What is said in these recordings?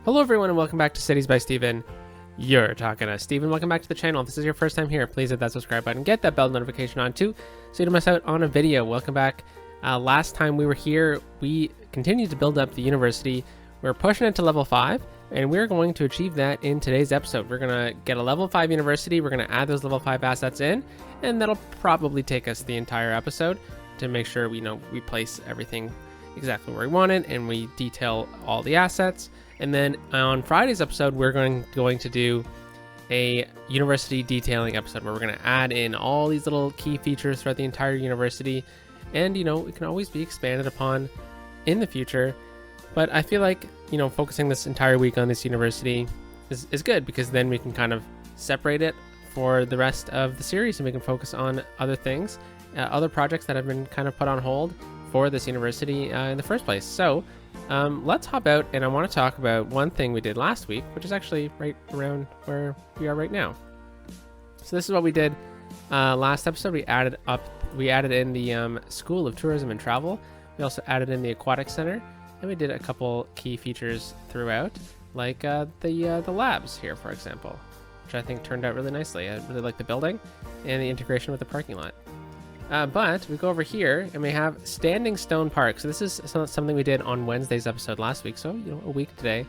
Hello everyone and welcome back to Cities by Steven. You're talking to Steven. Welcome back to the channel. If this is your first time here, please hit that subscribe button. Get that bell notification on too so you don't miss out on a video. Welcome back. Last time we were here, we continued to build up the university. We're pushing it to level 5 and we're going to achieve that in today's episode. We're going to get a level 5 university. We're going to add those level 5 assets in, and that'll probably take us the entire episode to make sure we place everything exactly where we want it and we detail all the assets. And then on Friday's episode, we're going to do a university detailing episode where we're going to add in all these little key features throughout the entire university. And, it can always be expanded upon in the future. But I feel like, focusing this entire week on this university is good, because then we can kind of separate it for the rest of the series and we can focus on other things, other projects that have been kind of put on hold for this university in the first place. So let's hop out, and I want to talk about one thing we did last week, which is actually right around where we are right now. So this is what we did last episode. We added in the School of Tourism and Travel. We also added in the Aquatic Center, and we did a couple key features throughout, like the labs here, for example, which I think turned out really nicely. I really like the building and the integration with the parking lot. But we go over here and we have Standing Stone Park. So this is something we did on Wednesday's episode last week. So, a week today.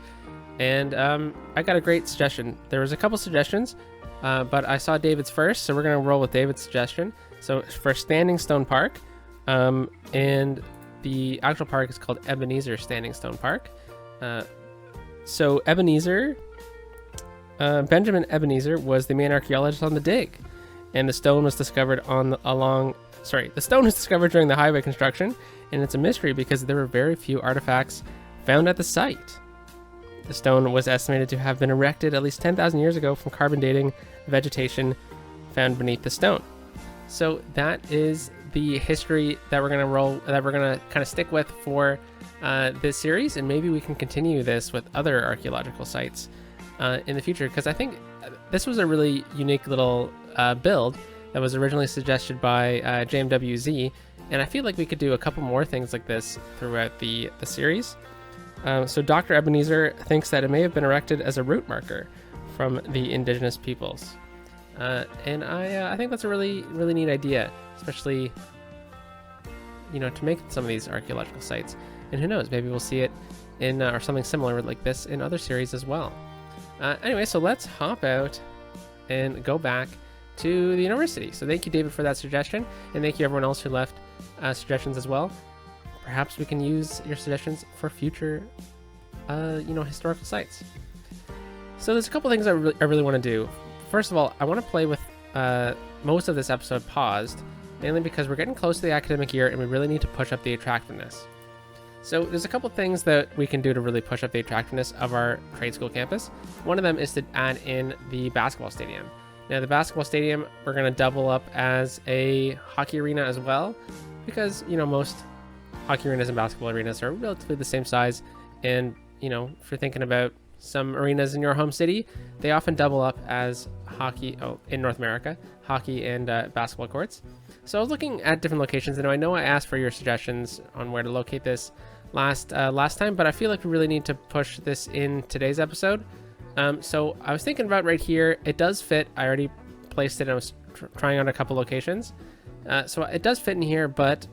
And I got a great suggestion. There was a couple suggestions, but I saw David's first. So we're going to roll with David's suggestion. So for Standing Stone Park, and the actual park is called Ebenezer Standing Stone Park. So Ebenezer, Benjamin Ebenezer was the main archaeologist on the dig. And the stone was discovered the stone was discovered during the highway construction, and it's a mystery because there were very few artifacts found at the site. The stone was estimated to have been erected at least 10,000 years ago from carbon dating vegetation found beneath the stone. So that is the history that we're going to kind of stick with for this series, and maybe we can continue this with other archaeological sites in the future, because I think this was a really unique little build that was originally suggested by JMWZ, and I feel like we could do a couple more things like this throughout the series. So Dr. Ebenezer thinks that it may have been erected as a route marker from the indigenous peoples, and I think that's a really, really neat idea, especially to make some of these archaeological sites. And who knows, maybe we'll see it in or something similar like this in other series as well. Anyway, so let's hop out and go back to the university. So thank you, David, for that suggestion, and thank you everyone else who left suggestions as well. Perhaps we can use your suggestions for future historical sites. So there's a couple things I really want to do. First of all, I want to play with most of this episode paused, mainly because we're getting close to the academic year and we really need to push up the attractiveness. So there's a couple things that we can do to really push up the attractiveness of our trade school campus. One of them is to add in the basketball stadium. Now the basketball stadium, we're going to double up as a hockey arena as well, because most hockey arenas and basketball arenas are relatively the same size. And if you're thinking about some arenas in your home city, they often double up as hockey in North America, hockey and basketball courts. So I was looking at different locations, and I know I asked for your suggestions on where to locate this last time, but I feel like we really need to push this in today's episode. So I was thinking about right here. It does fit. I already placed it. I was trying on a couple locations. So it does fit in here, but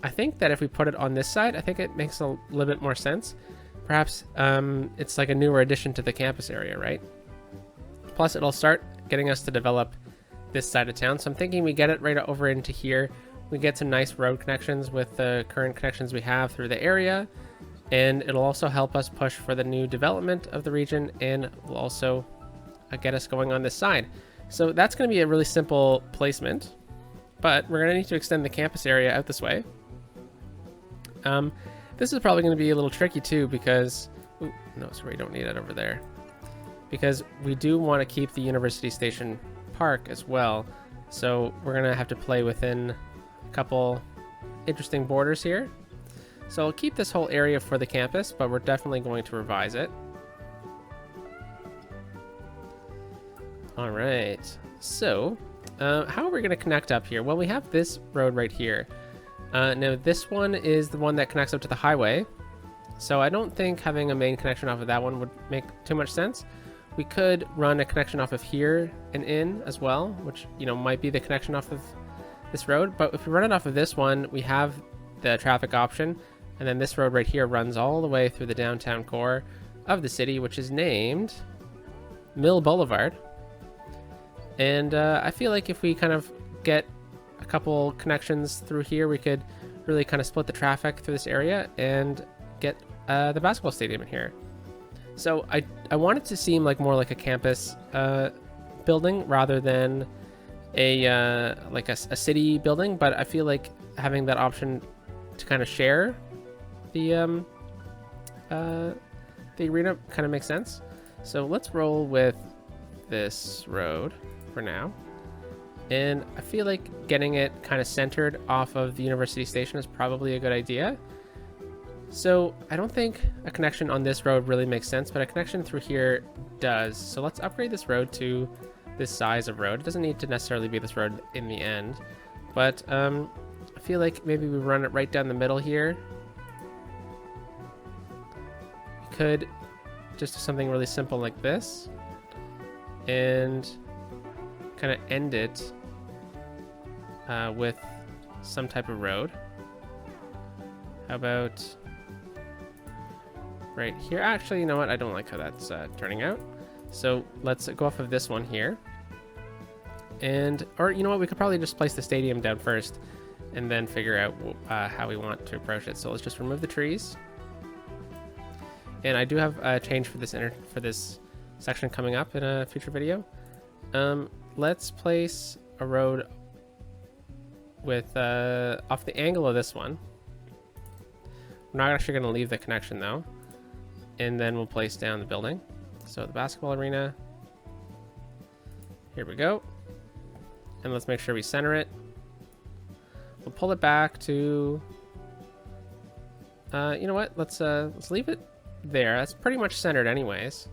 I think that if we put it on this side, I think it makes a little bit more sense. Perhaps it's like a newer addition to the campus area, right? Plus, it'll start getting us to develop this side of town. So I'm thinking we get it right over into here. We get some nice road connections with the current connections we have through the area. And it'll also help us push for the new development of the region, and will also get us going on this side. So that's going to be a really simple placement, but we're going to need to extend the campus area out this way. This is probably going to be a little tricky too, because sorry, we don't need it over there, because we do want to keep the University Station Park as well. So we're going to have to play within a couple interesting borders here. So I'll keep this whole area for the campus, but we're definitely going to revise it. All right, so how are we going to connect up here? Well, we have this road right here. Now this one is the one that connects up to the highway, So I don't think having a main connection off of that one would make too much sense. We could run a connection off of here and in as well, which, you know, might be the connection off of this road. But if we run it off of this one, we have the traffic option. And then this road right here runs all the way through the downtown core of the city, which is named Mill Boulevard. And I feel like if we kind of get a couple connections through here, we could really kind of split the traffic through this area and get the basketball stadium in here. So I want it to seem like more like a campus building rather than a like a city building, but I feel like having that option to kind of share the arena kind of makes sense. So let's roll with this road for now. And I feel like getting it kind of centered off of the University Station is probably a good idea. So I don't think a connection on this road really makes sense, but a connection through here does. So let's upgrade this road to this size of road. It doesn't need to necessarily be this road in the end, but I feel like maybe we run it right down the middle here. We could just do something really simple like this and kind of end it with some type of road. How about right here? Actually, you know what? I don't like how that's turning out. So let's go off of this one here. And, or you know what? We could probably just place the stadium down first and then figure out how we want to approach it. So let's just remove the trees. And I do have a change for this section coming up in a future video. Let's place a road with off the angle of this one. We're not actually going to leave the connection though. And then we'll place down the building. So the basketball arena. Here we go. And let's make sure we center it. We'll pull it back to, you know what? Let's leave it there. That's pretty much centered anyways.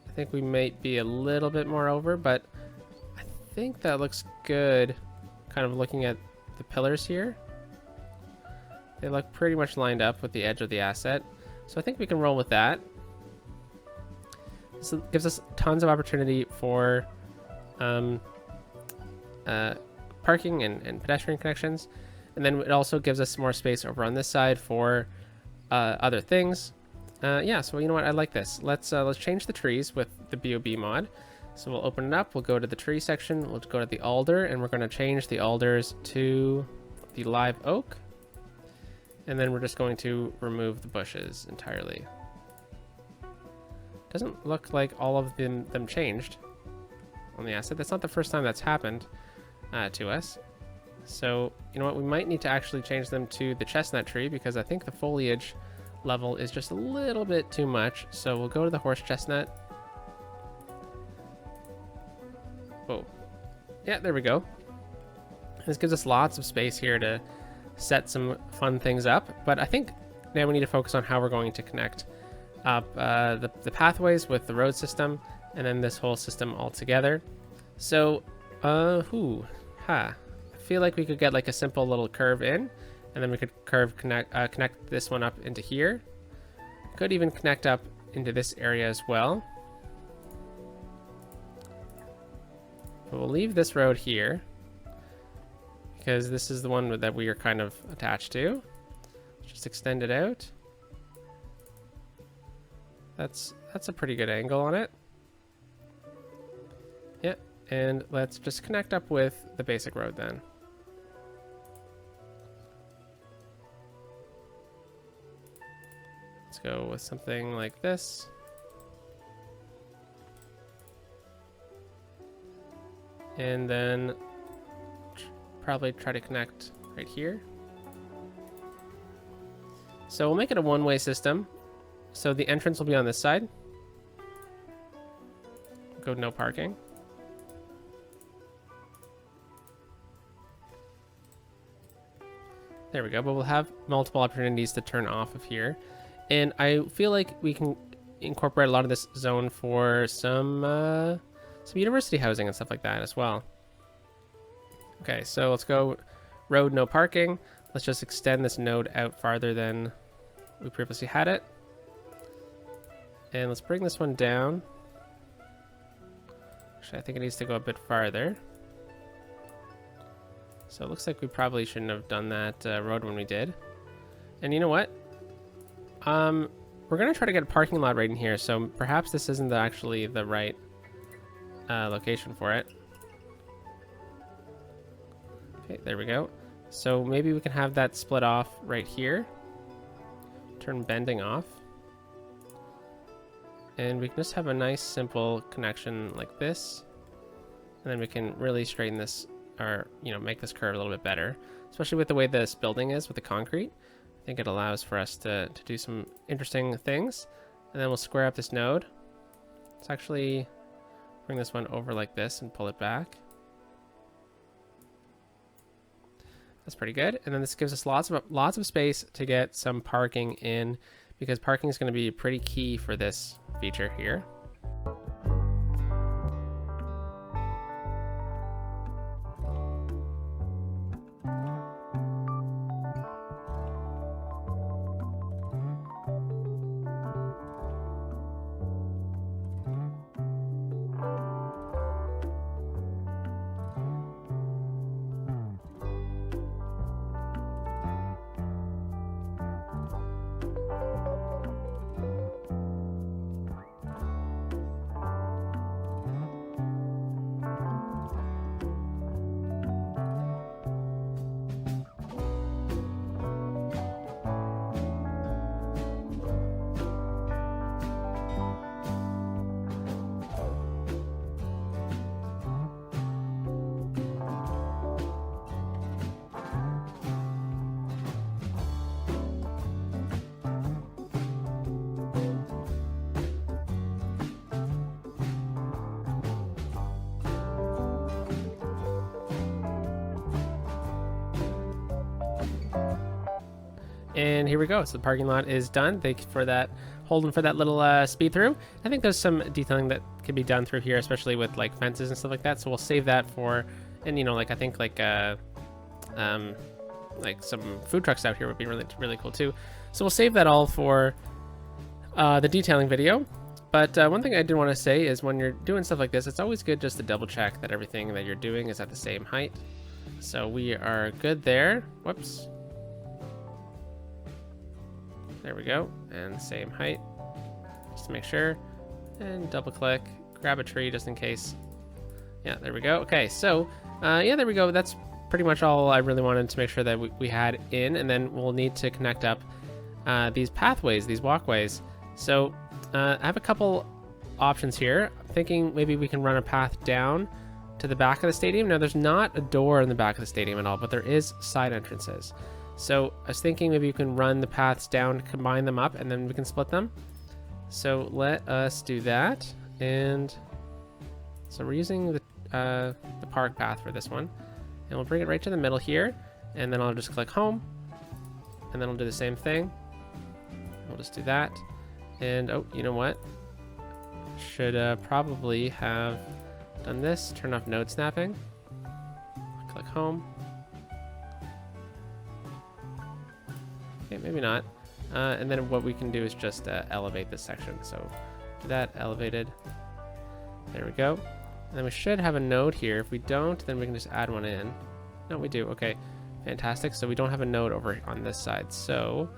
I think we might be a little bit more over, but I think that looks good. Kind of looking at the pillars here. They look pretty much lined up with the edge of the asset. So I think we can roll with that. This gives us tons of opportunity for parking and pedestrian connections. And then it also gives us more space over on this side for other things. Yeah, so you know what? I like this. Let's change the trees with the BOB mod. So we'll open it up. We'll go to the tree section. We'll go to the alder, and we're going to change the alders to the live oak. And then we're just going to remove the bushes entirely. Doesn't look like all of them changed on the asset. That's not the first time that's happened to us. So, you know what? We might need to actually change them to the chestnut tree because I think the foliage level is just a little bit too much. So we'll go to the horse chestnut. Whoa. Yeah, there we go. This gives us lots of space here to set some fun things up. But I think now we need to focus on how we're going to connect up the pathways with the road system and then this whole system all together. So, I feel like we could get like a simple little curve in, and then we could connect this one up into here. Could even connect up into this area as well. But we'll leave this road here because this is the one that we are kind of attached to. Just extend it out. That's a pretty good angle on it. Yeah, and let's just connect up with the basic road then. Let's go with something like this. And then probably try to connect right here. So we'll make it a one-way system. So the entrance will be on this side. Go no parking. There we go, but we'll have multiple opportunities to turn off of here. And I feel like we can incorporate a lot of this zone for some university housing and stuff like that as well. Okay, so let's go road no parking. Let's just extend this node out farther than we previously had it. And let's bring this one down. Actually, I think it needs to go a bit farther. So it looks like we probably shouldn't have done that road when we did. And you know what? We're going to try to get a parking lot right in here. So perhaps this isn't actually the right location for it. Okay, there we go. So maybe we can have that split off right here. Turn bending off. And we can just have a nice simple connection like this. And then we can really straighten this, or, you know, make this curve a little bit better. Especially with the way this building is with the concrete. I think it allows for us to do some interesting things. And then we'll square up this node. Let's actually bring this one over like this and pull it back. That's pretty good. And then this gives us lots of space to get some parking in, because parking is going to be pretty key for this feature here. And here we go. So the parking lot is done. Thank you for that, Holden, for that little speed through. I think there's some detailing that can be done through here, especially with like fences and stuff like that. So we'll save that for, and you know, like I think like some food trucks out here would be really cool too. So we'll save that all for the detailing video. But one thing I did want to say is when you're doing stuff like this, it's always good just to double check that everything that you're doing is at the same height. So we are good there. Whoops. There we go, and same height, just to make sure, and double click, grab a tree just in case. Yeah, there we go. Okay, so yeah, there we go. That's pretty much all I really wanted to make sure that we had in, and then we'll need to connect up these pathways, these walkways. So I have a couple options here. I'm thinking maybe we can run a path down to the back of the stadium. Now there's not a door in the back of the stadium at all, but there is side entrances. So I was thinking maybe you can run the paths down, combine them up, and then we can split them. So let us do that. And so we're using the park path for this one. And we'll bring it right to the middle here. And then I'll just click home. And then we'll do the same thing. We'll just do that. And oh, you know what? Should probably have done this. Turn off node snapping. Click home. Okay, maybe not. And then what we can do is just elevate this section. So do that, elevated. There we go. And then we should have a node here. If we don't, then we can just add one in. No, we do. Okay, fantastic. So we don't have a node over on this side. So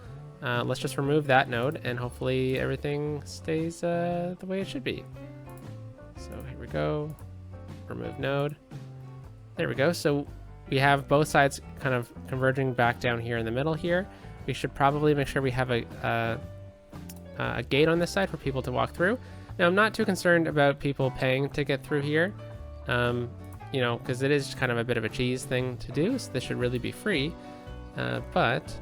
let's just remove that node, and hopefully everything stays the way it should be. So here we go. Remove node. There we go. So we have both sides kind of converging back down here in the middle here. We should probably make sure we have a gate on this side for people to walk through. Now, I'm not too concerned about people paying to get through here, you know, because it is kind of a bit of a cheese thing to do, so this should really be free, but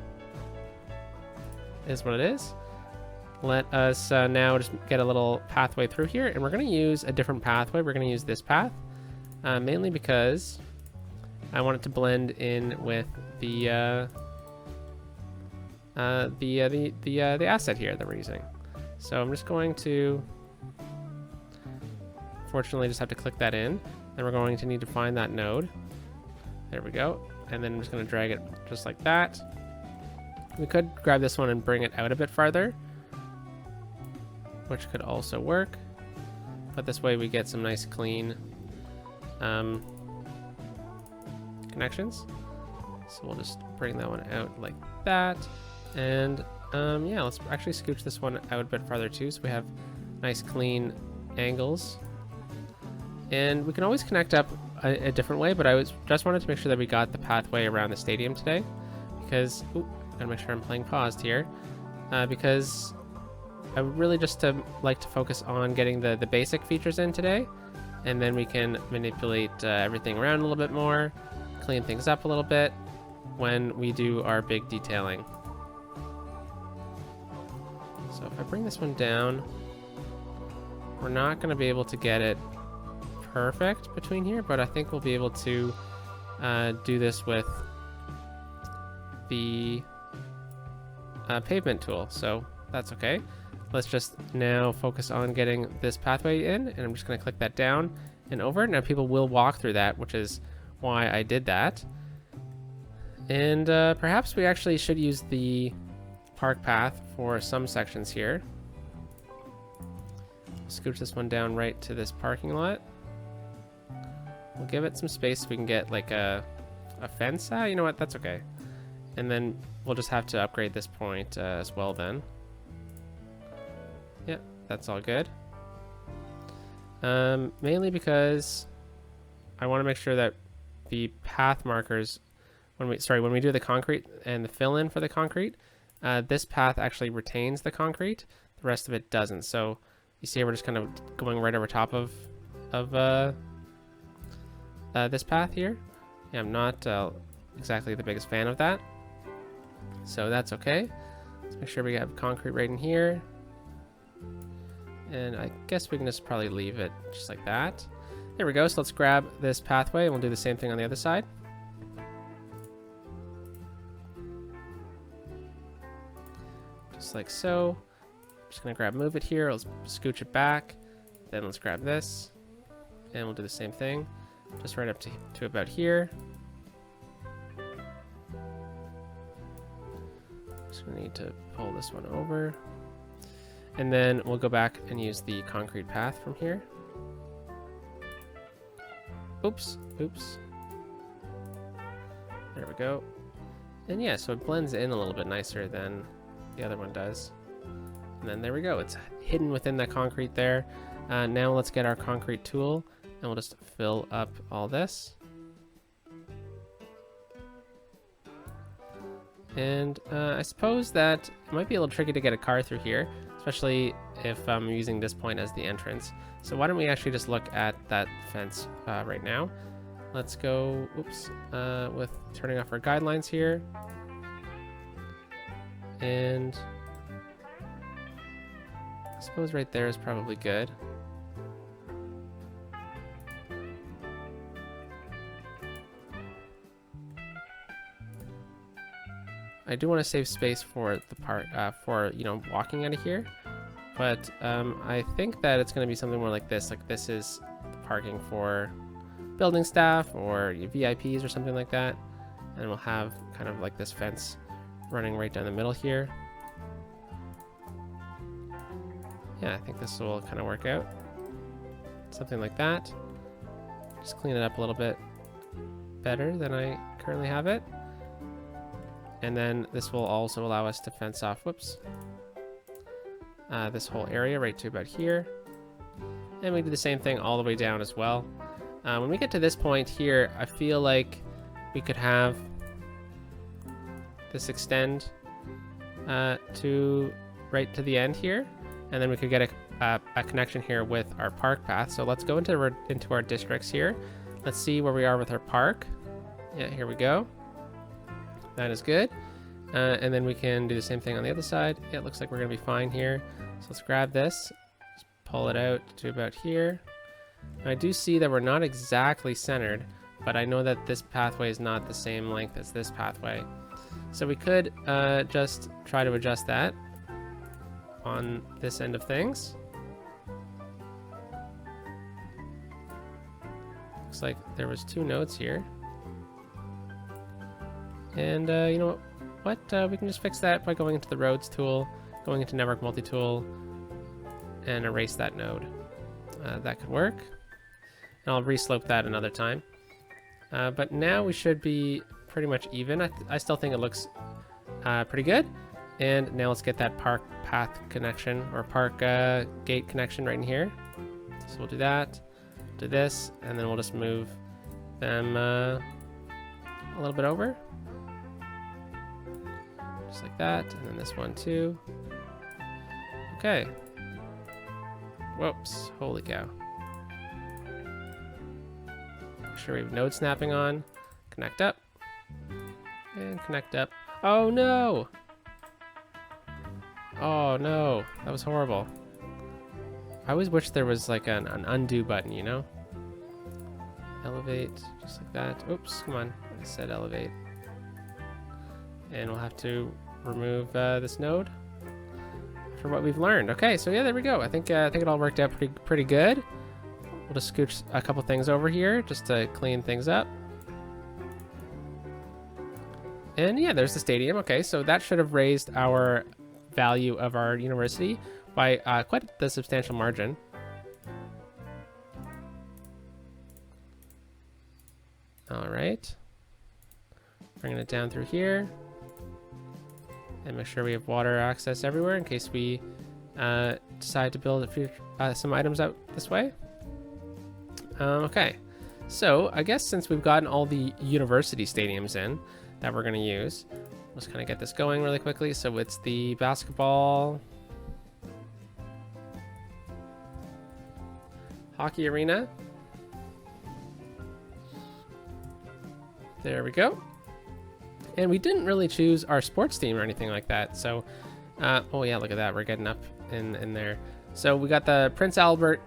it is what it is. Let us now just get a little pathway through here, and we're going to use a different pathway. We're going to use this path, mainly because I want it to blend in with the asset here that we're using. So I'm just going to, fortunately, just have to click that in. Then we're going to need to find that node. There we go. And then I'm just going to drag it just like that. We could grab this one and bring it out a bit farther, which could also work. But this way we get some nice clean connections. So we'll just bring that one out like that. And yeah, let's actually scooch this one out a bit farther too, so we have nice clean angles. And we can always connect up a different way, but I just wanted to make sure that we got the pathway around the stadium today, because gotta make sure I'm playing paused here, because I would really just like to focus on getting the basic features in today, and then we can manipulate everything around a little bit more, clean things up a little bit when we do our big detailing. So if I bring this one down, we're not going to be able to get it perfect between here, but I think we'll be able to do this with the pavement tool, so that's okay. Let's just now focus on getting this pathway in, and I'm just going to click that down and over. Now people will walk through that, which is why I did that. And perhaps we actually should use the park path for some sections here. Scooch this one down right to this parking lot. We'll give it some space so we can get like a fence. You know what, that's okay. And then we'll just have to upgrade this point as well then. Yeah, that's all good. Mainly because I want to make sure that the path markers, when we do the concrete and the fill in for the concrete, this path actually retains the concrete, the rest of it doesn't. So you see we're just kind of going right over top of this path here. Yeah, I'm not exactly the biggest fan of that, so that's okay. Let's make sure we have concrete right in here, and I guess we can just probably leave it just like that. There we go. So let's grab this pathway and we'll do the same thing on the other side. Just like so. Just gonna move it here. Let's scooch it back. Then let's grab this, and we'll do the same thing, just right up to about here. Just gonna need to pull this one over, and then we'll go back and use the concrete path from here. Oops. There we go. And yeah, so it blends in a little bit nicer than the other one does. And then there we go. It's hidden within that concrete there. Now let's get our concrete tool, and we'll just fill up all this. And I suppose that it might be a little tricky to get a car through here, especially if I'm using this point as the entrance. So why don't we actually just look at that fence right now. Let's go, with turning off our guidelines here. And I suppose right there is probably good. I do want to save space for the part for walking out of here, but I think that it's going to be something more like this. Like this is parking for building staff or VIPs or something like that, and we'll have kind of like this fence running right down the middle here. Yeah, I think this will kind of work out. Something like that. Just clean it up a little bit better than I currently have it. And then this will also allow us to fence off, this whole area right to about here. And we do the same thing all the way down as well. When we get to this point here, I feel like we could have this extend to right to the end here, and then we could get a connection here with our park path. So let's go into our districts here. Let's see where we are with our park. Yeah, here we go. That is good. And then we can do the same thing on the other side. Yeah, it looks like we're gonna be fine here. So let's grab this, just pull it out to about here. And I do see that we're not exactly centered, but I know that this pathway is not the same length as this pathway. So we could just try to adjust that on this end of things. Looks like there was 2 nodes here. And you know what? what? We can just fix that by going into the roads tool, going into network multi-tool, and erase that node. That could work. And I'll reslope that another time. But now we should be pretty much even. I still think it looks pretty good. And now let's get that park path connection, or park gate connection right in here. So we'll do that, do this, and then we'll just move them a little bit over. Just like that, and then this one too. Okay. Whoops, holy cow. Make sure we have node snapping on. Connect up. And connect up. Oh no! Oh no, that was horrible. I always wish there was like an undo button, you know? Elevate, just like that. Oops, come on, I said elevate. And we'll have to remove this node for what we've learned. Okay, so yeah, there we go. I think it all worked out pretty good. We'll just scooch a couple things over here just to clean things up. And yeah, there's the stadium. Okay, so that should have raised our value of our university by quite the substantial margin. All right, bringing it down through here, and make sure we have water access everywhere in case we decide to build some items out this way. Okay, so I guess since we've gotten all the university stadiums in that we're going to use, let's kind of get this going really quickly. So it's the basketball, hockey arena. There we go. And we didn't really choose our sports team or anything like that. So, oh yeah, look at that. We're getting up in there. So we got the Prince Albert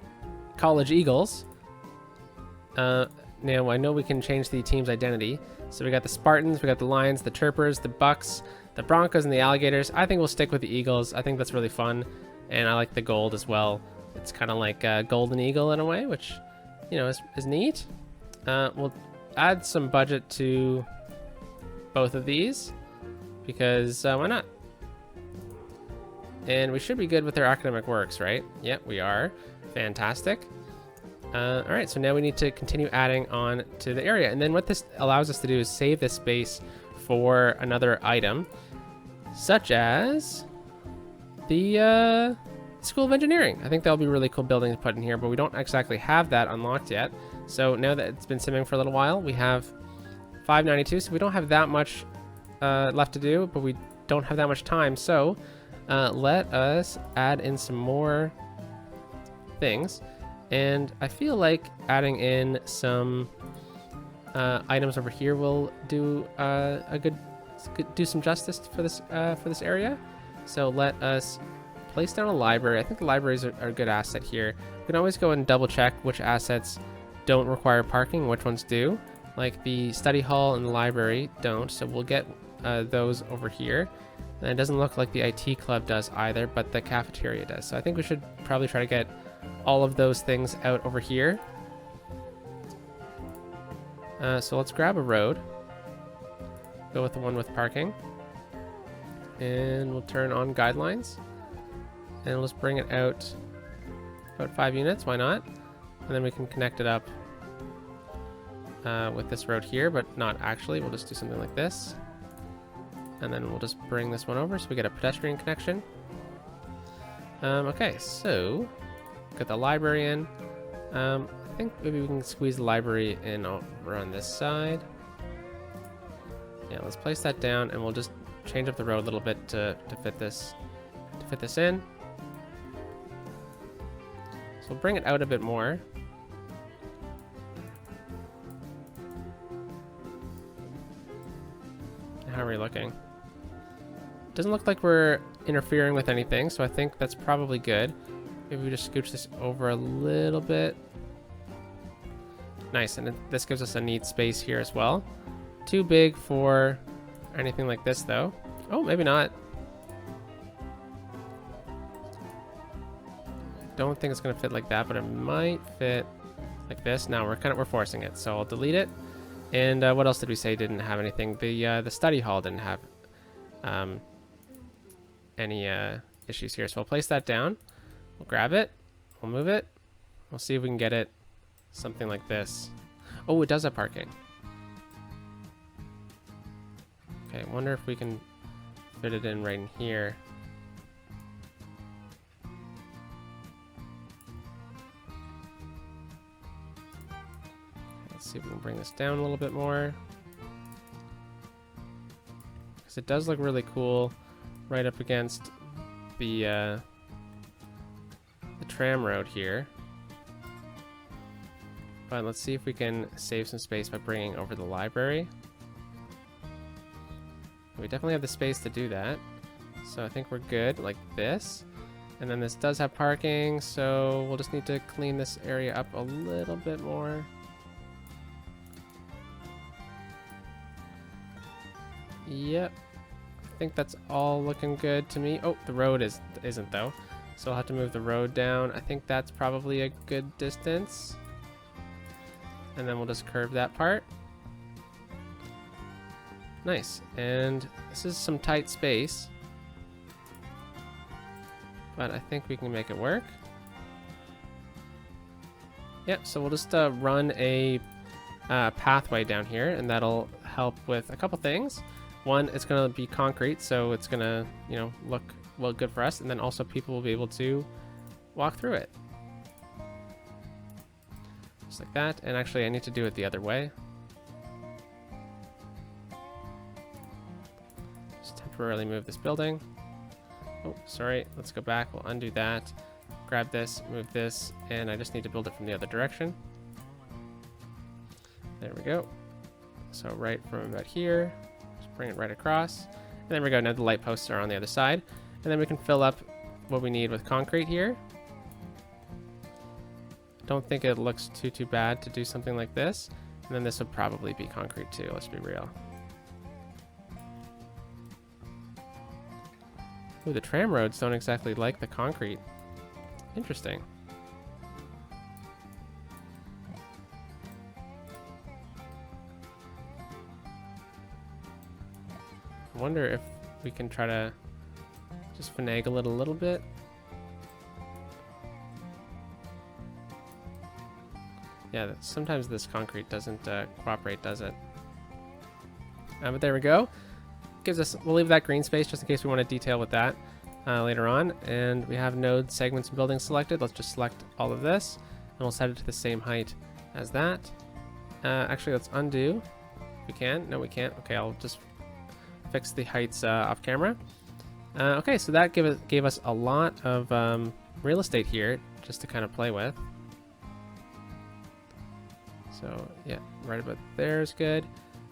College Eagles. Now I know we can change the team's identity. So we got the Spartans, we got the Lions, the Chirpers, the Bucks, the Broncos, and the Alligators. I think we'll stick with the Eagles. I think that's really fun. And I like the gold as well. It's kind of like a golden eagle in a way, which, you know, is neat. We'll add some budget to both of these because why not? And we should be good with our academic works, right? Yep, we are. Fantastic. All right, so now we need to continue adding on to the area. And then what this allows us to do is save this space for another item, such as the School of Engineering. I think that'll be a really cool building to put in here, but we don't exactly have that unlocked yet. So now that it's been simming for a little while, we have 592, so we don't have that much left to do, but we don't have that much time. So let us add in some more things. And I feel like adding in some items over here will do do some justice for this area. So let us place down a library. I think the libraries are a good asset here. We can always go and double check which assets don't require parking, which ones do. Like the study hall and the library don't, so we'll get those over here. And it doesn't look like the IT club does either, but the cafeteria does. So I think we should probably try to get all of those things out over here. So let's grab a road. Go with the one with parking. And we'll turn on guidelines. And let's bring it out about 5 units, why not? And then we can connect it up with this road here, but not actually. We'll just do something like this. And then we'll just bring this one over so we get a pedestrian connection. Okay, so get the library in. I think maybe we can squeeze the library in over on this side. Yeah, let's place that down, and we'll just change up the road a little bit to fit this in. So we'll bring it out a bit more. How are we looking? Doesn't look like we're interfering with anything, so I think that's probably good. Maybe we just scooch this over a little bit. Nice, and this gives us a neat space here as well. Too big for anything like this, though. Oh, maybe not. Don't think it's gonna fit like that, but it might fit like this. Now we're forcing it, so I'll delete it. And what else did we say didn't have anything? The study hall didn't have any issues here. So we'll place that down. We'll grab it. We'll move it. We'll see if we can get it something like this. Oh, it does have parking. Okay, I wonder if we can fit it in right in here. Let's see if we can bring this down a little bit more. Because it does look really cool right up against the tram road here. But let's see if we can save some space by bringing over the library. We definitely have the space to do that. So I think we're good like this. And then this does have parking, so we'll just need to clean this area up a little bit more. Yep. I think that's all looking good to me. Oh, the road isn't though. So I'll have to move the road down. I think that's probably a good distance. And then we'll just curve that part. Nice. And this is some tight space, but I think we can make it work. Yep, so we'll just run a pathway down here, and that'll help with a couple things. One, it's going to be concrete, so it's going to, you know, look well good for us, and then also people will be able to walk through it. Just like that. And actually I need to do it the other way. Just temporarily move this building. Oh, sorry. Let's go back. We'll undo that. Grab this, move this, and I just need to build it from the other direction. There we go. So right from about here, just bring it right across. And there we go. Now the light posts are on the other side. And then we can fill up what we need with concrete here. Don't think it looks too bad to do something like this. And then this would probably be concrete too, let's be real. Ooh, the tram roads don't exactly like the concrete. Interesting. I wonder if we can try to just finagle it a little bit. Yeah, sometimes this concrete doesn't cooperate, does it? But there we go. Gives us, we'll leave that green space just in case we want to detail with that later on. And we have node segments and buildings selected. Let's just select all of this, and we'll set it to the same height as that. Actually, let's undo. We can. No, we can't. Okay, I'll just fix the heights off camera. Okay, so that gave us a lot of real estate here just to kind of play with. So yeah, right about there is good.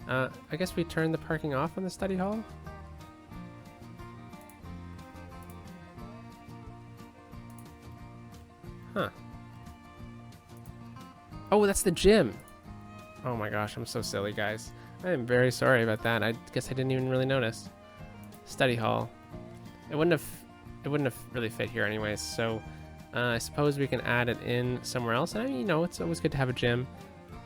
I guess we turn the parking off on the study hall. Huh. Oh, that's the gym. Oh my gosh, I'm so silly, guys. I am very sorry about that. I guess I didn't even really notice. Study hall. It wouldn't have really fit here anyways. So I suppose we can add it in somewhere else. And you know, it's always good to have a gym.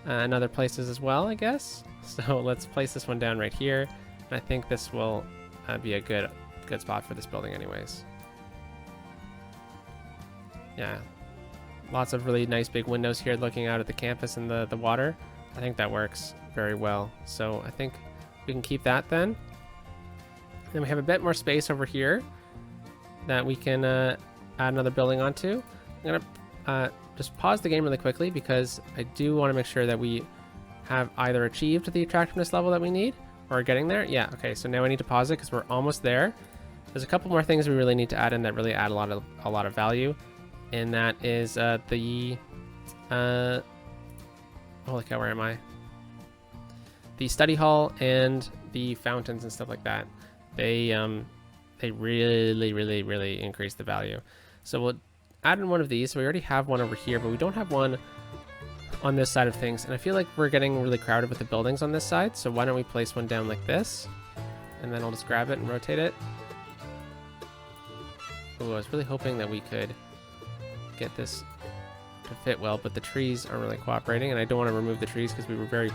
And other places as well, I guess. So let's place this one down right here. And I think this will be a good spot for this building anyways. Yeah, lots of really nice big windows here looking out at the campus and the water. I think that works very well. So I think we can keep that then. Then we have a bit more space over here that we can add another building onto. I'm gonna just pause the game really quickly because I do want to make sure that we have either achieved the attractiveness level that we need or are getting there. Yeah, okay, so now I need to pause it because we're almost there. There's a couple more things we really need to add in that really add a lot of value, and that is the holy cow, where am I? The study hall and the fountains and stuff like that. They really increase the value. So we'll add in one of these. So we already have one over here, but we don't have one on this side of things. And I feel like we're getting really crowded with the buildings on this side. So why don't we place one down like this? And then I'll just grab it and rotate it. Ooh, I was really hoping that we could get this to fit well, but the trees aren't really cooperating, and I don't want to remove the trees because we were very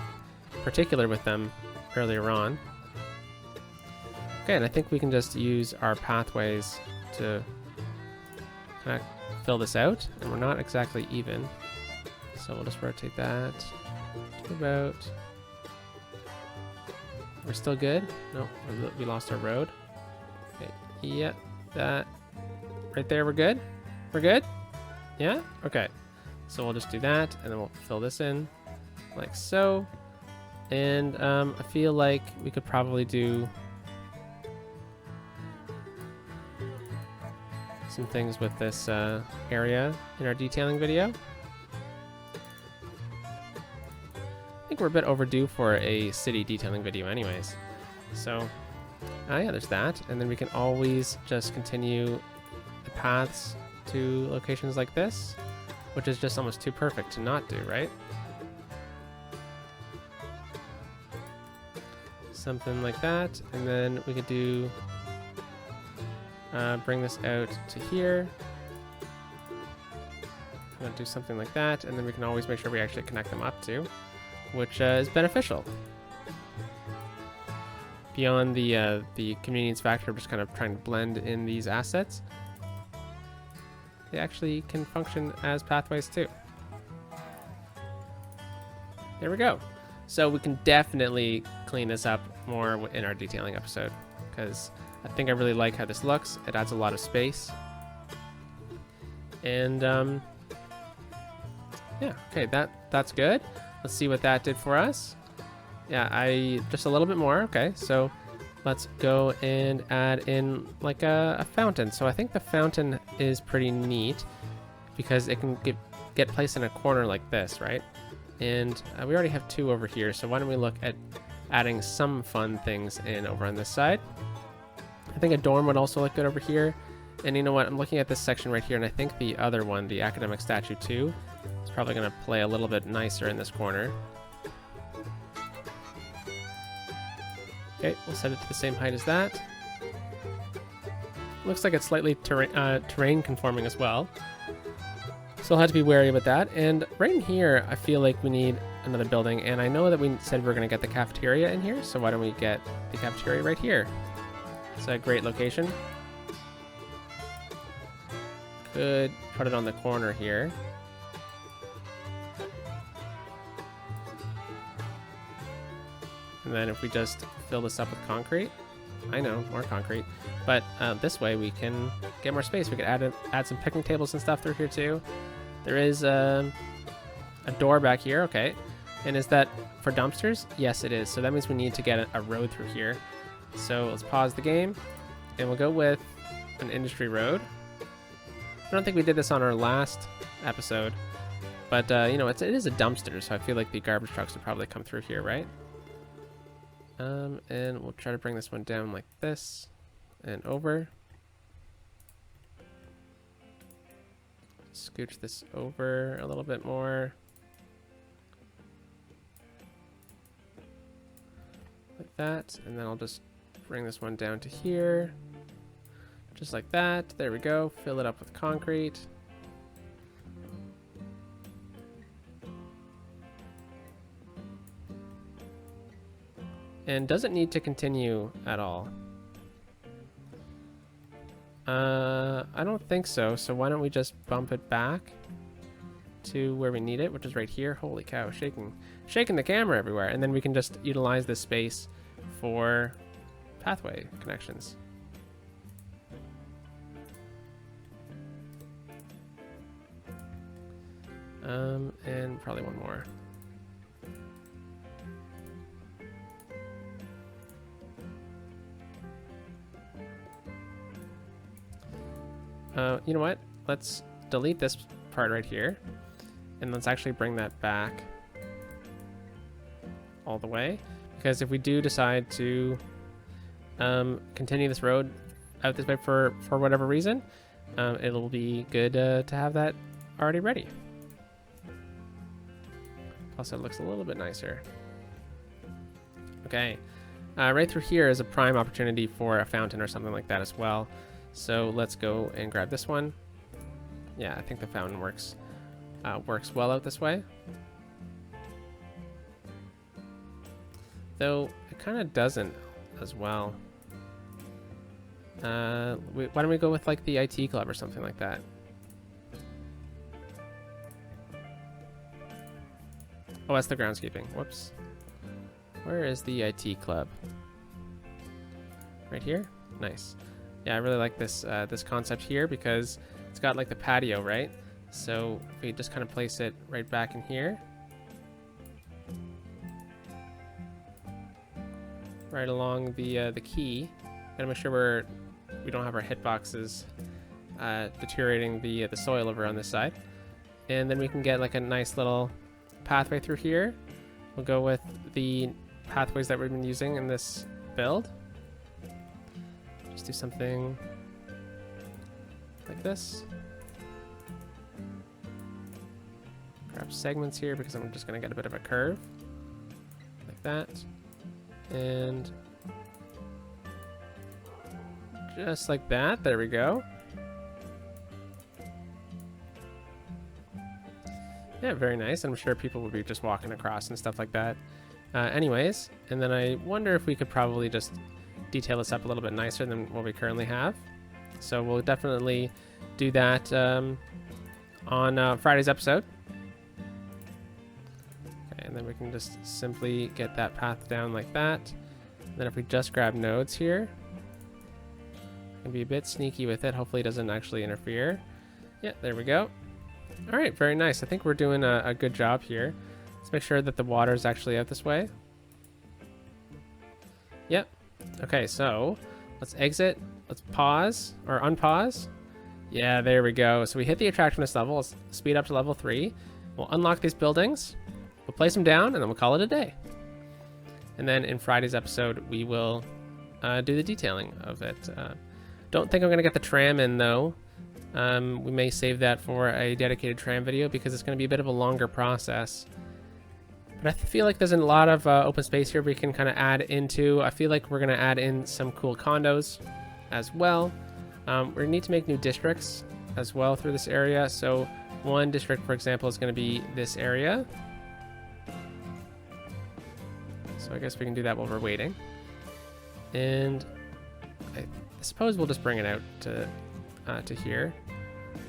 particular with them earlier on. Okay, and I think we can just use our pathways to kind of fill this out, and we're not exactly even. So we'll just rotate that to about... We're still good? No, we lost our road. Okay, yeah, that right there, we're good? We're good? Yeah? Okay. So we'll just do that, and then we'll fill this in like so. And I feel like we could probably do some things with this area in our detailing video. I think we're a bit overdue for a city detailing video anyways. So, yeah, there's that. And then we can always just continue the paths to locations like this, which is just almost too perfect to not do, right? Something like that. And then we could do, bring this out to here. I'm gonna do something like that. And then we can always make sure we actually connect them up too, which is beneficial. Beyond the convenience factor of just kind of trying to blend in these assets, they actually can function as pathways too. There we go. So we can definitely clean this up more in our detailing episode, because I think I really like how this looks. It adds a lot of space. And yeah, okay, that's good. Let's see what that did for us. Yeah, just a little bit more. Okay, so let's go and add in like a fountain. So I think the fountain is pretty neat because it can get placed in a corner like this, right? And we already have two over here, so why don't we look at adding some fun things in over on this side. I think a dorm would also look good over here. And you know what, I'm looking at this section right here, and I think the other one, the academic statue 2, is probably going to play a little bit nicer in this corner. Okay, we'll set it to the same height as that. Looks like it's slightly terrain conforming as well. So I'll have to be wary about that. And right in here, I feel like we need another building. And I know that we said we were going to get the cafeteria in here. So why don't we get the cafeteria right here? It's a great location. Could put it on the corner here. And then if we just fill this up with concrete, I know, more concrete, but this way we can get more space. We could add some picnic tables and stuff through here too. There is a door back here, okay. And is that for dumpsters? Yes, it is. So that means we need to get a road through here. So let's pause the game, and we'll go with an industry road. I don't think we did this on our last episode, but you know, it is a dumpster, so I feel like the garbage trucks would probably come through here, right? And we'll try to bring this one down like this and over. Scooch this over a little bit more. Like that. And then I'll just bring this one down to here. Just like that. There we go. Fill it up with concrete. And doesn't need to continue at all. I don't think so. So why don't we just bump it back to where we need it, which is right here. Holy cow, shaking the camera everywhere. And then we can just utilize this space for pathway connections. And probably one more. You know what? Let's delete this part right here, and let's actually bring that back all the way, because if we do decide to continue this road out this way for whatever reason, it'll be good to have that already ready. Plus it looks a little bit nicer. Okay, right through here is a prime opportunity for a fountain or something like that as well. So let's go and grab this one. Yeah, I think the fountain works well out this way. Though it kind of doesn't as well. Why don't we go with like the IT club or something like that? Oh, that's the groundskeeping. Whoops. Where is the IT club? Right here? Nice. Yeah, I really like this this concept here because it's got like the patio, right? So if we just kind of place it right back in here. Right along the key. Gotta make sure we don't have our hitboxes deteriorating the soil over on this side. And then we can get like a nice little pathway through here. We'll go with the pathways that we've been using in this build. Just do something like this. Grab segments here because I'm just gonna get a bit of a curve like that. And just like that, there we go. Yeah, very nice. I'm sure people will be just walking across and stuff like that. Anyways, and then I wonder if we could probably just detail this up a little bit nicer than what we currently have. So we'll definitely do that on Friday's episode. Okay, and then we can just simply get that path down like that. And then if we just grab nodes here, can be a bit sneaky with it. Hopefully it doesn't actually interfere. Yeah, there we go. All right, very nice. I think we're doing a good job here. Let's make sure that the water is actually out this way. Yep. Okay, so let's exit. Let's pause or unpause. Yeah, there we go. So we hit the attractiveness level. Let's speed up to level 3. We'll unlock these buildings. We'll place them down, and then we'll call it a day. And then in Friday's episode, we will do the detailing of it. Don't think I'm going to get the tram in, though. We may save that for a dedicated tram video because it's going to be a bit of a longer process. But I feel like there's a lot of open space here we can kind of add into. I feel like we're going to add in some cool condos as well. We need to make new districts as well through this area. So one district, for example, is going to be this area. So I guess we can do that while we're waiting. And I suppose we'll just bring it out to here.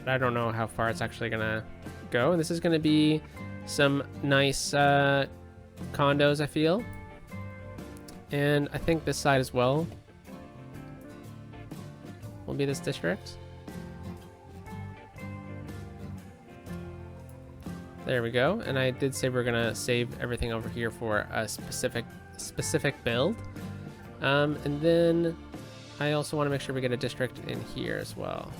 But I don't know how far it's actually going to go. And this is going to be some nice condos, I feel. And I think this side as well will be this district. There we go. And I did say we're gonna save everything over here for a specific build. And then I also want to make sure we get a district in here as well.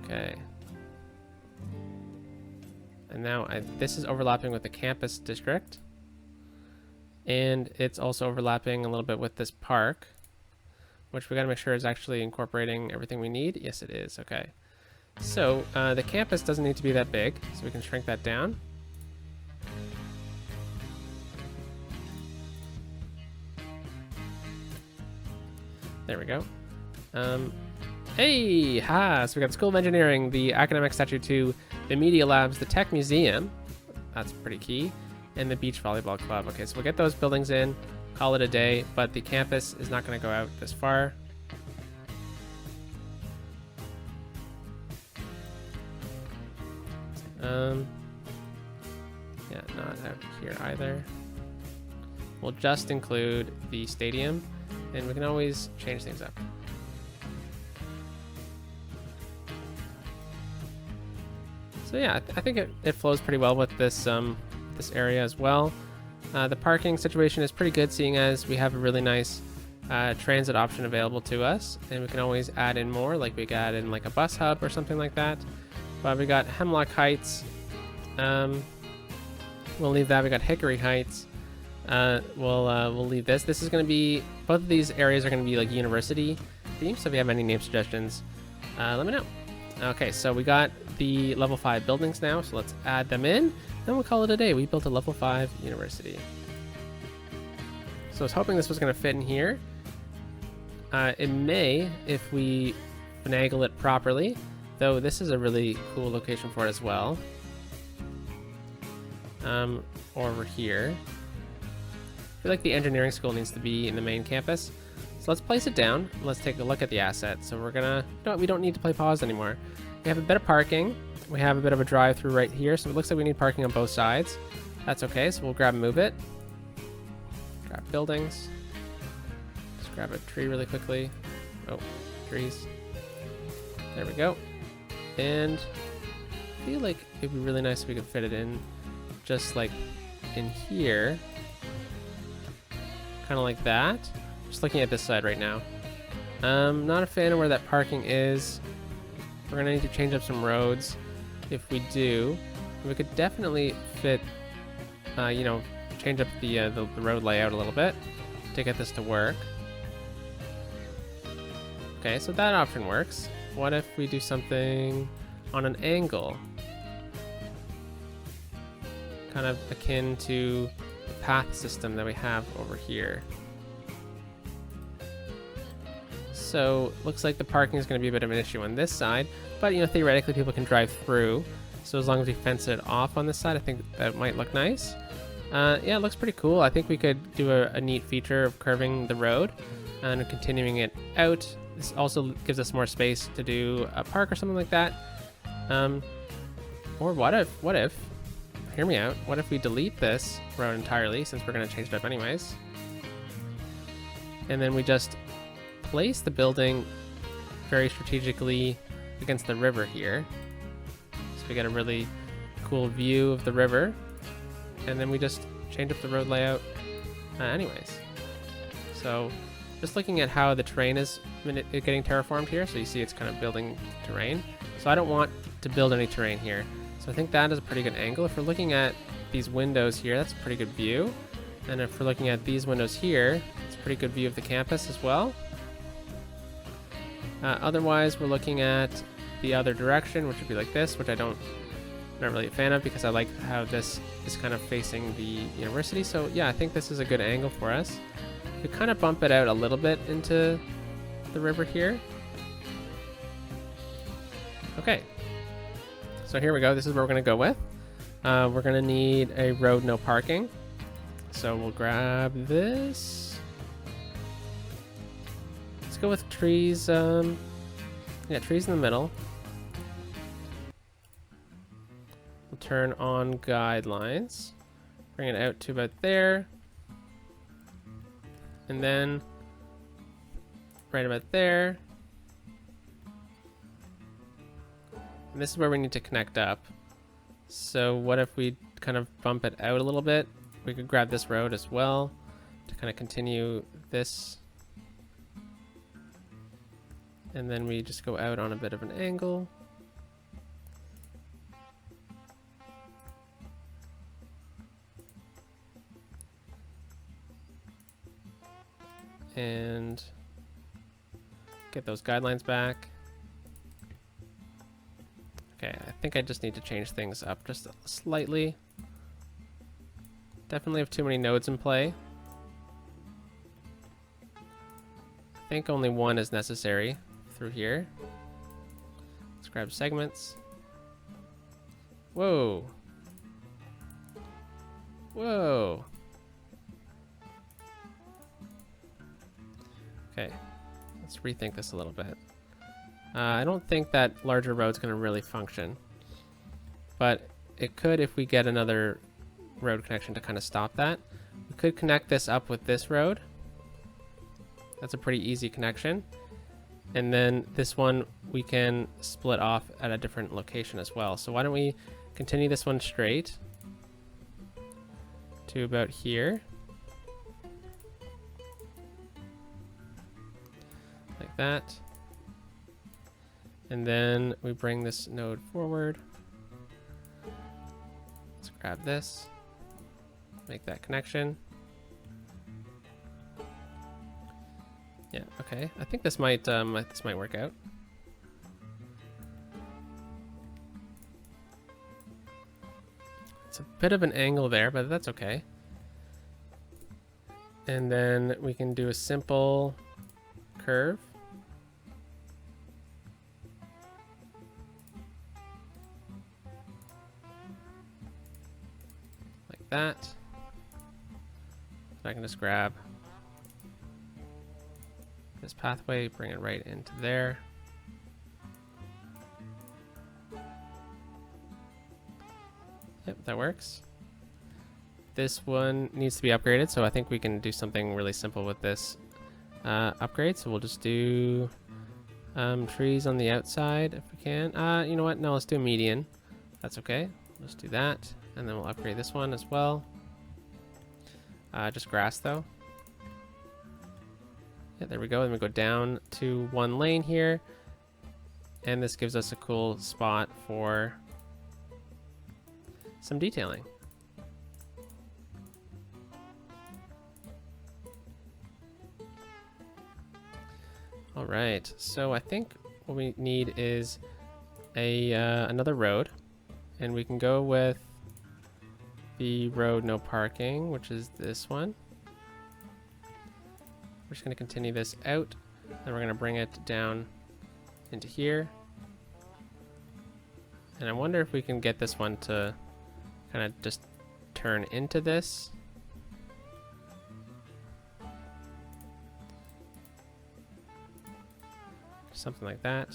Okay. And now this is overlapping with the campus district. And it's also overlapping a little bit with this park, which we got to make sure is actually incorporating everything we need. Yes, it is. Okay. So the campus doesn't need to be that big, so we can shrink that down. There we go. Hey, ha! So we got the School of Engineering, the Academic Statue 2, the Media Labs, the Tech Museum. That's pretty key. And the Beach Volleyball Club. Okay, so we'll get those buildings in, call it a day, but the campus is not going to go out this far. Yeah, not out here either. We'll just include the stadium, and we can always change things up. So yeah, I think it flows pretty well with this this area as well. The parking situation is pretty good, seeing as we have a really nice transit option available to us, and we can always add in more, like we could add in like a bus hub or something like that. But we got Hemlock Heights. We'll leave that. We got Hickory Heights. We'll leave this. This is going to be, both of these areas are going to be like university themed. So if you have any name suggestions, let me know. Okay, so we got the level 5 buildings now, so let's add them in, and we'll call it a day. We built a level 5 university. So I was hoping this was going to fit in here. It may, if we finagle it properly, though this is a really cool location for it as well. or over here. I feel like the engineering school needs to be in the main campus. So let's place it down. Let's take a look at the asset. So we're gonna, no, we don't need to play pause anymore. We have a bit of parking. We have a bit of a drive through right here. So it looks like we need parking on both sides. That's okay. So we'll grab and move it. Grab buildings. Just grab a tree really quickly. Oh, trees. There we go. And I feel like it'd be really nice if we could fit it in just like in here. Kind of like that. Just looking at this side right now. Not a fan of where that parking is. We're gonna need to change up some roads. If we do, we could definitely fit, you know, change up the road layout a little bit to get this to work. Okay, so that option works. What if we do something on an angle? Kind of akin to the path system that we have over here. So looks like the parking is going to be a bit of an issue on this side, but you know, theoretically people can drive through. So as long as we fence it off on this side, I think that might look nice. Yeah, it looks pretty cool. I think we could do a neat feature of curving the road and continuing it out. This also gives us more space to do a park or something like that. Or what if, hear me out, what if we delete this road entirely, since we're going to change it up anyways, and then we just place the building very strategically against the river here, so we get a really cool view of the river, and then we just change up the road layout anyways. So just looking at how the terrain is getting terraformed here, so you see it's kind of building terrain. So I don't want to build any terrain here. So I think that is a pretty good angle. If we're looking at these windows here, that's a pretty good view. And if we're looking at these windows here, it's a pretty good view of the campus as well. Otherwise, we're looking at the other direction, which would be like this, which not really a fan of because I like how this is kind of facing the university. So yeah, I think this is a good angle for us. We kind of bump it out a little bit into the river here. Okay. So here we go. This is what we're going to go with. We're going to need a road, no parking. So we'll grab this. Let's go with trees. Yeah, trees in the middle. We'll turn on guidelines. Bring it out to about there. And then right about there. And this is where we need to connect up. So what if we kind of bump it out a little bit? We could grab this road as well to kind of continue this. And then we just go out on a bit of an angle. And get those guidelines back. Okay, I think I just need to change things up just slightly. Definitely have too many nodes in play. I think only one is necessary through here. Let's grab segments. Whoa. Whoa. Okay, let's rethink this a little bit. I don't think that larger road's going to really function, but it could if we get another road connection to kind of stop that. We could connect this up with this road. That's a pretty easy connection. And then this one we can split off at a different location as well. So why don't we continue this one straight to about here. Like that. And then we bring this node forward. Let's grab this, make that connection. Yeah, okay. I think this might work out. It's a bit of an angle there, but that's okay. And then we can do a simple curve. that. So I can just grab this pathway, bring it right into there. Yep, that works. This one needs to be upgraded, so I think we can do something really simple with this upgrade. So we'll just do trees on the outside if we can. You know what? No, let's do a median. That's okay. Let's do that, and then we'll upgrade this one as well. Just grass though. Yeah, there we go. Then we go down to 1 lane here, and this gives us a cool spot for some detailing. All right, so I think what we need is another road, and we can go with the road no parking, which is this one. We're just going to continue this out, and we're going to bring it down into here. And I wonder if we can get this one to kind of just turn into this. Something like that.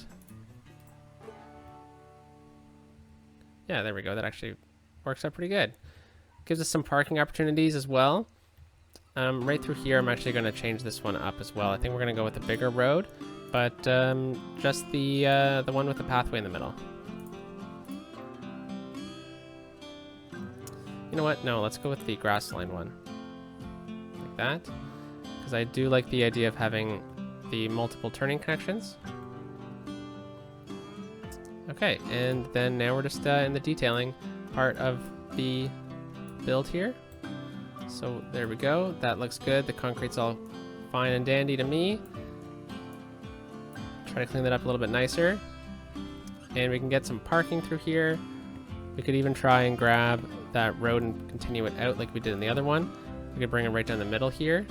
Yeah, there we go. That actually works out pretty good. Gives us some parking opportunities as well. Right through here, I'm actually going to change this one up as well. I think we're going to go with a bigger road, but just the one with the pathway in the middle. You know what? No, let's go with the grassline one. Like that. Because I do like the idea of having the multiple turning connections. Okay, and then now we're just in the detailing part of the build here. So there we go. That looks good. The concrete's all fine and dandy to me. Try to clean that up a little bit nicer. And we can get some parking through here. We could even try and grab that road and continue it out like we did in the other one. We could bring it right down the middle here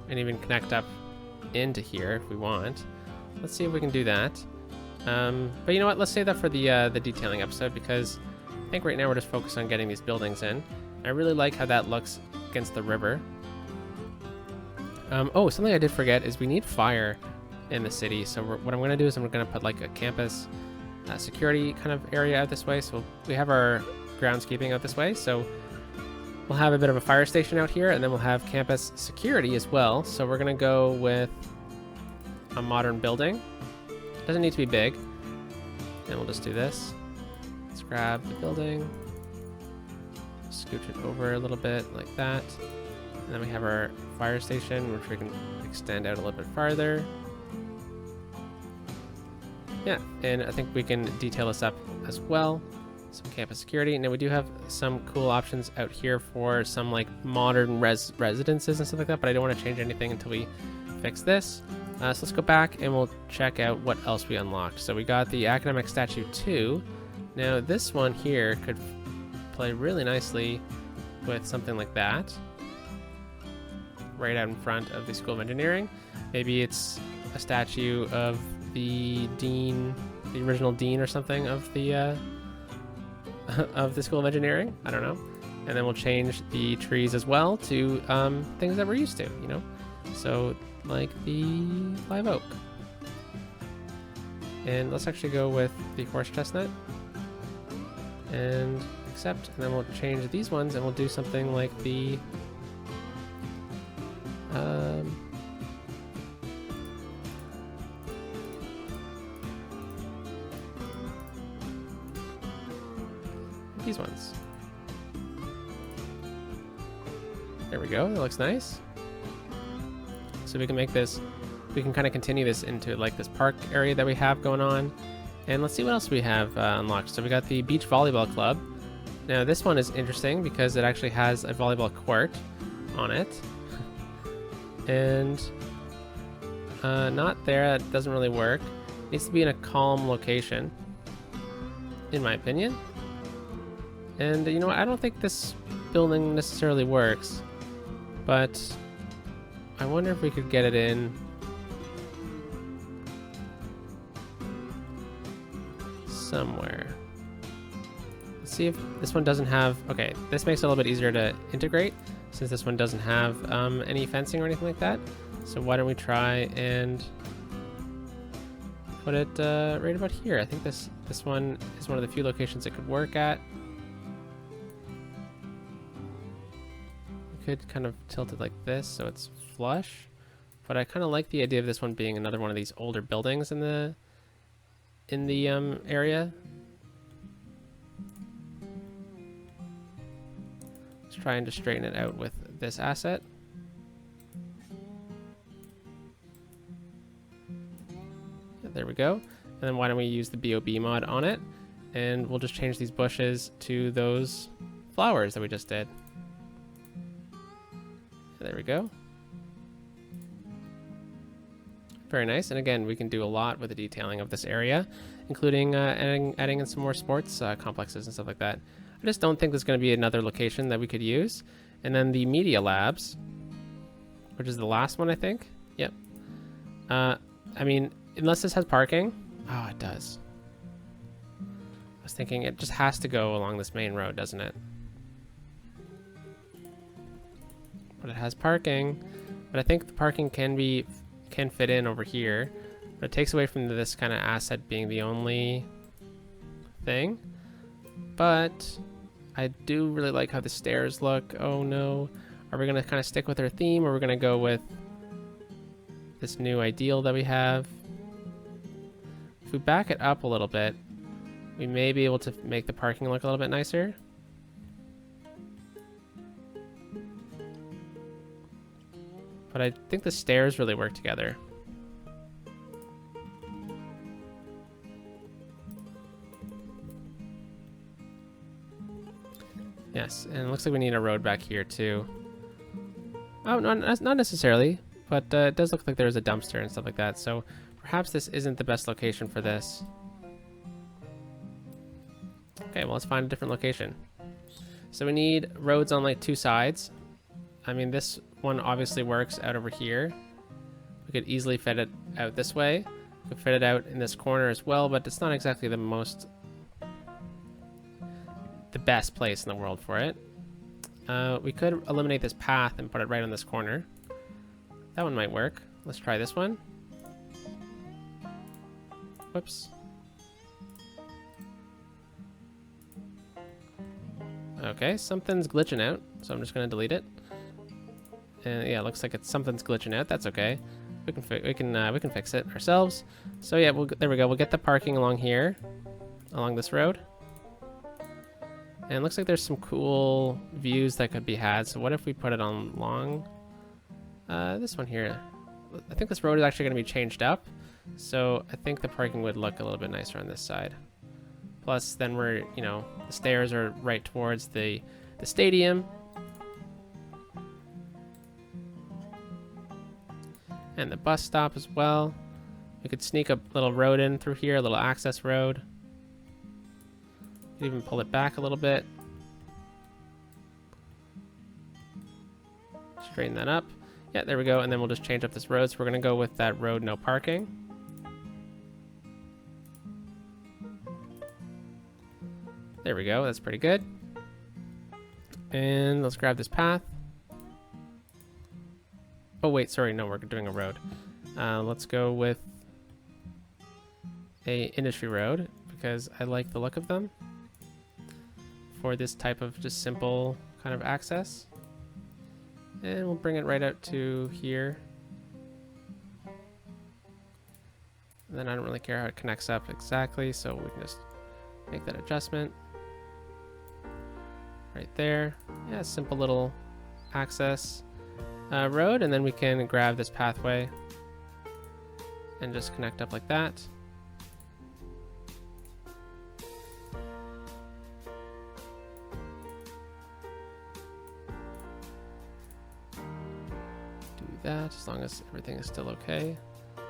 and even connect up into here if we want. Let's see if we can do that. But you know what? Let's save that for the detailing episode, because I think right now we're just focused on getting these buildings in. I really like how that looks against the river. Oh, something I did forget is we need fire in the city. So what I'm going to do is I'm going to put like a campus security kind of area out this way. So we have our groundskeeping out this way. So we'll have a bit of a fire station out here, and then we'll have campus security as well. So we're going to go with a modern building. Doesn't need to be big. And we'll just do this. Let's grab the building. Scooch it over a little bit like that. And then we have our fire station, which we can extend out a little bit farther. Yeah, and I think we can detail this up as well. Some campus security. Now we do have some cool options out here for some like modern residences and stuff like that, but I don't want to change anything until we fix this. So let's go back and we'll check out what else we unlocked. So we got the academic statue 2. Now this one here could play really nicely with something like that. Right out in front of the School of Engineering. Maybe it's a statue of the dean, the original dean or something of the School of Engineering. I don't know. And then we'll change the trees as well to things that we're used to, you know? So like the live oak. And let's actually go with the horse chestnut and accept, and then we'll change these ones and we'll do something like the these ones. There we go. That looks nice. So we can make this, we can kind of continue this into like this park area that we have going on. And let's see what else we have unlocked. So we got the beach volleyball club. Now this one is interesting because it actually has a volleyball court on it. And not there, that doesn't really work. It needs to be in a calm location, in my opinion. And you know what, I don't think this building necessarily works, but I wonder if we could get it in somewhere. Let's see if this one doesn't have... Okay, this makes it a little bit easier to integrate since this one doesn't have any fencing or anything like that. So why don't we try and put it right about here. I think this one is one of the few locations it could work at. We could kind of tilt it like this so it's flush, but I kind of like the idea of this one being another one of these older buildings in the area. Let's try and just straighten it out with this asset. There we go. And then why don't we use the BOB mod on it, and we'll just change these bushes to those flowers that we just did. There we go. Very nice. And again, we can do a lot with the detailing of this area, including adding in some more sports complexes and stuff like that. I just don't think there's going to be another location that we could use. And then the media labs, which is the last one, I think. Yep. I mean, unless this has parking. Oh, it does. I was thinking it just has to go along this main road, doesn't it? But it has parking. But I think the parking can fit in over here. But it takes away from this kind of asset being the only thing. But I do really like how the stairs look. Oh no. Are we going to kind of stick with our theme, or are we going to go with this new ideal that we have? If we back it up a little bit, we may be able to make the parking look a little bit nicer. But I think the stairs really work together. Yes, and it looks like we need a road back here too. Oh, no, not necessarily, but it does look like there's a dumpster and stuff like that, so perhaps this isn't the best location for this. Okay, well, let's find a different location. So we need roads on like two sides. I mean, this one obviously works out over here. We could easily fit it out this way. We could fit it out in this corner as well, but it's not exactly the best place in the world for it. We could eliminate this path and put it right on this corner. That one might work. Let's try this one. Whoops. Okay, something's glitching out, so I'm just gonna delete it. And yeah, it looks like something's glitching out. That's okay. We can fix it ourselves. So yeah, there we go. We'll get the parking along here, along this road. And it looks like there's some cool views that could be had. So what if we put it on along this one here? I think this road is actually going to be changed up. So I think the parking would look a little bit nicer on this side. Plus then the stairs are right towards the stadium. And the bus stop as well. We could sneak a little road in through here, a little access road. Even pull it back a little bit. Straighten that up. Yeah, there we go. And then we'll just change up this road. So we're going to go with that road, no parking. There we go. That's pretty good. And let's grab this path. Oh, wait. Sorry. No, we're doing a road. Let's go with a industry road because I like the look of them for this type of just simple kind of access. And we'll bring it right out to here. And then I don't really care how it connects up exactly, so we can just make that adjustment. Right there. Yeah, simple little access road, and then we can grab this pathway and just connect up like that. That as long as everything is still okay.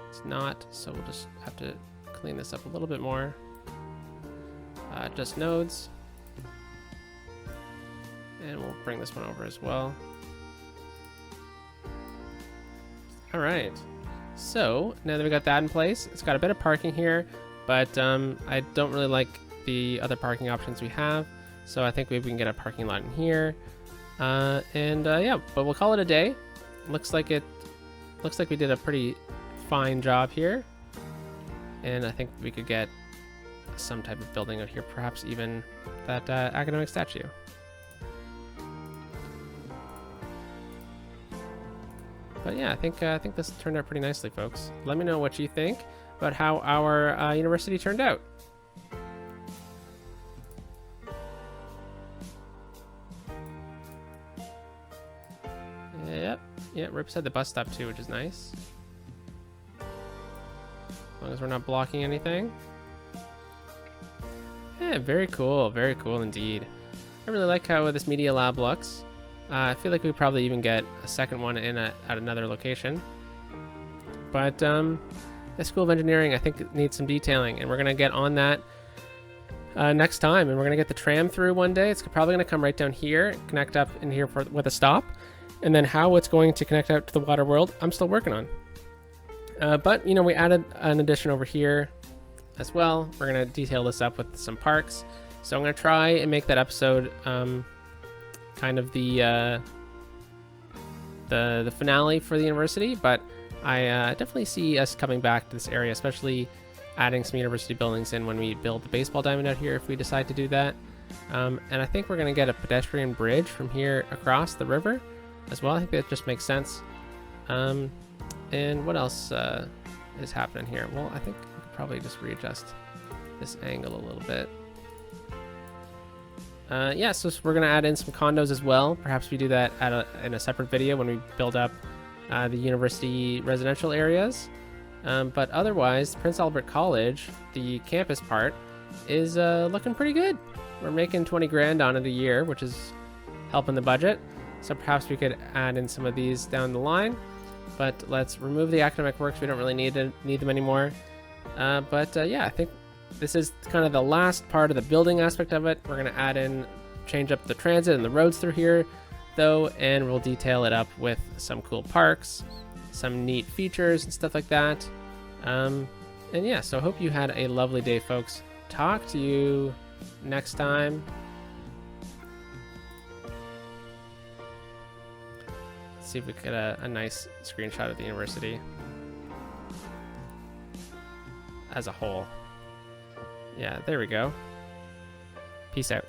It's not, so we'll just have to clean this up a little bit more. Just nodes, and we'll bring this one over as well. All right, so now that we got that in place, it's got a bit of parking here, but I don't really like the other parking options we have. So I think maybe we can get a parking lot in here. Yeah, but we'll call it a day. Looks like we did a pretty fine job here. And I think we could get some type of building out here, perhaps even that academic statue. But yeah, I think this turned out pretty nicely, folks. Let me know what you think about how our university turned out. Yep, yeah, Rip's had the bus stop too, which is nice. As long as we're not blocking anything. Yeah, very cool indeed. I really like how this media lab looks. I feel like we probably even get a second one in at another location. But the School of Engineering, I think, it needs some detailing, and we're going to get on that next time. And we're going to get the tram through one day. It's probably going to come right down here, connect up in here with a stop. And then how it's going to connect out to the water world, I'm still working on. But, you know, we added an addition over here as well. We're going to detail this up with some parks. So I'm going to try and make that episode kind of the finale for the university, but I definitely see us coming back to this area, especially adding some university buildings in when we build the baseball diamond out here, if we decide to do that. And I think we're going to get a pedestrian bridge from here across the river as well. I think that just makes sense. And what else is happening here? Well, I think we could probably just readjust this angle a little bit. Yeah, so we're going to add in some condos as well. Perhaps we do that in a separate video when we build up the university residential areas. But otherwise, Prince Albert College, the campus part, is looking pretty good. We're making 20 grand on it a year, which is helping the budget. So perhaps we could add in some of these down the line. But let's remove the academic works. We don't really need them anymore. Yeah, I think this is kind of the last part of the building aspect of it. We're going to change up the transit and the roads through here, though, and we'll detail it up with some cool parks, some neat features and stuff like that. And yeah, so I hope you had a lovely day, folks. Talk to you next time. Let's see if we can get a nice screenshot of the university as a whole. Yeah, there we go. Peace out.